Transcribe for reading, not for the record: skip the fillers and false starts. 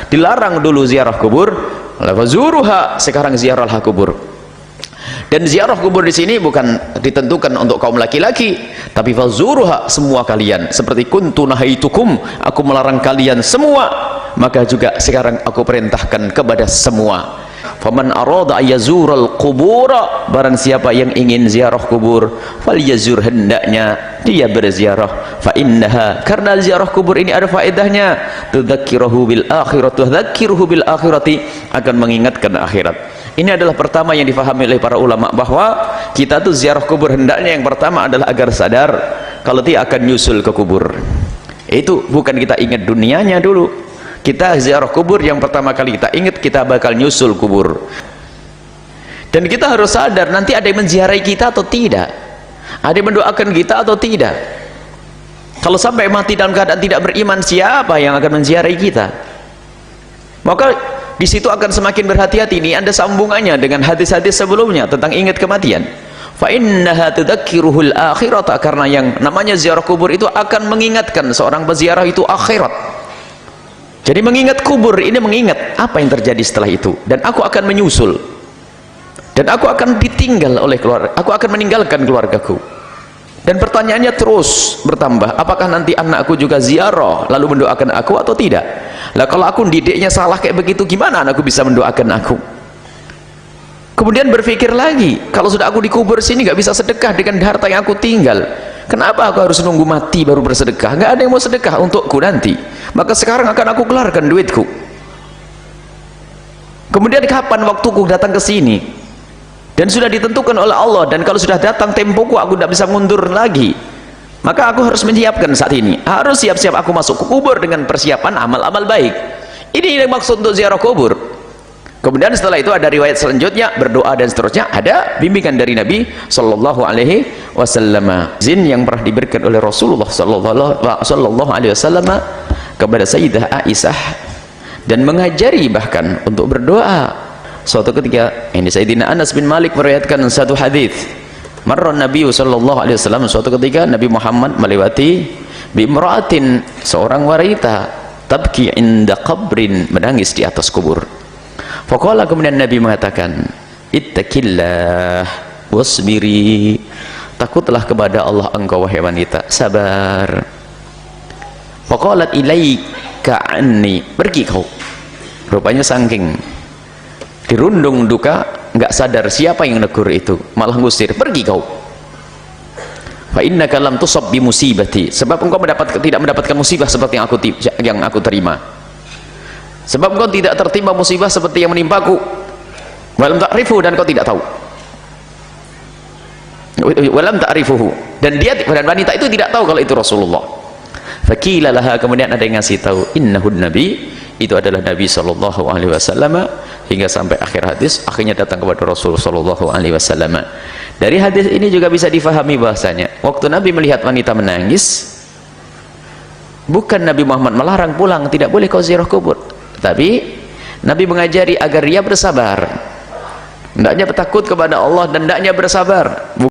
Dilarang dulu ziarah kubur, fazuruha, sekarang ziarahlah kubur. Dan ziarah kubur di sini bukan ditentukan untuk kaum laki-laki, tapi fazuruha, semua kalian. Seperti kuntu nahaitukum, aku melarang kalian semua, maka juga sekarang aku perintahkan kepada semua. Faman arada ayazural qubura, barang siapa yang ingin ziarah kubur, falyazur, hendaknya dia berziarah. Fa innaha, karena ziarah kubur ini ada faedahnya, tudzakiruhu bil akhirati, tudzakiruhu bil akhirati, akan mengingatkan akhirat. Ini adalah pertama yang difahami oleh para ulama, bahwa kita tuh ziarah kubur hendaknya yang pertama adalah agar sadar kalau dia akan nyusul ke kubur. Itu bukan kita ingat dunianya dulu. Kita ziarah kubur yang pertama kali kita ingat, kita bakal nyusul kubur. Dan kita harus sadar nanti ada yang menziarahi kita atau tidak, ada yang mendoakan kita atau tidak. Kalau sampai mati dalam keadaan tidak beriman, siapa yang akan menziarahi kita? Maka di situ akan semakin berhati-hati. Ini ada sambungannya dengan hadis-hadis sebelumnya tentang ingat kematian. Fa innaha tudzakiruhul akhirata, karena yang namanya ziarah kubur itu akan mengingatkan seorang peziarah itu akhirat. Jadi mengingat kubur ini mengingat apa yang terjadi setelah itu, dan aku akan menyusul, dan aku akan ditinggal oleh keluarga, aku akan meninggalkan keluargaku. Dan pertanyaannya terus bertambah, apakah nanti anakku juga ziarah lalu mendoakan aku atau tidak? Lah kalau aku didiknya salah kayak begitu, gimana anakku bisa mendoakan aku? Kemudian berpikir lagi, kalau sudah aku dikubur sini nggak bisa sedekah dengan harta yang aku tinggal, kenapa aku harus nunggu mati baru bersedekah? Nggak ada yang mau sedekah untukku nanti, maka sekarang akan aku keluarkan duitku. Kemudian kapan waktuku datang ke sini? Dan sudah ditentukan oleh Allah, dan kalau sudah datang tempoku, aku tidak bisa mundur lagi. Maka aku harus menyiapkan saat ini, harus siap-siap aku masuk ke kubur dengan persiapan amal-amal baik. Ini yang maksud untuk ziarah kubur. Kemudian setelah itu ada riwayat selanjutnya, berdoa dan seterusnya, ada bimbingan dari Nabi Sallallahu Alaihi Wasallam. Izin yang pernah diberikan oleh Rasulullah Sallallahu Alaihi Wasallam kepada Sayyidah Aisyah, dan mengajari bahkan untuk berdoa. Suatu ketika, ini Sayyidina Anas bin Malik meriwayatkan satu hadis. Marra Nabi sallallahu alaihi wasallam, suatu ketika Nabi Muhammad melewati bimra'atin, seorang wanita, tabki inda qabrin, menangis di atas kubur. Faqala, kemudian Nabi mengatakan, ittaqillah wasbiri, takutlah kepada Allah engkau wahai wanita, sabar. Faqalat ilaika anni, pergi kau. Rupanya saking dirundung duka, nggak sadar siapa yang negur itu, malah ngusir, pergi kau. Fa innaka lam tusab bi musibati, sebab engkau tidak mendapatkan musibah seperti yang aku terima, sebab engkau tidak tertimpa musibah seperti yang menimpaku. Walam ta'rifu, dan kau tidak tahu. Walam ta'rifuhu, dan wanita itu tidak tahu kalau itu Rasulullah. Faqila laha, kemudian ada yang ngasih tahu, innahun nabi, itu adalah Nabi Sallallahu Alaihi Wasallam, hingga sampai akhir hadis. Akhirnya datang kepada Rasul Sallallahu Alaihi Wasallam. Dari hadis ini juga bisa difahami bahasanya, waktu Nabi melihat wanita menangis, bukan Nabi Muhammad melarang pulang, tidak boleh kau ziarah kubur, tapi Nabi mengajari agar dia bersabar, hendaknya bertakut kepada Allah dan hendaknya bersabar.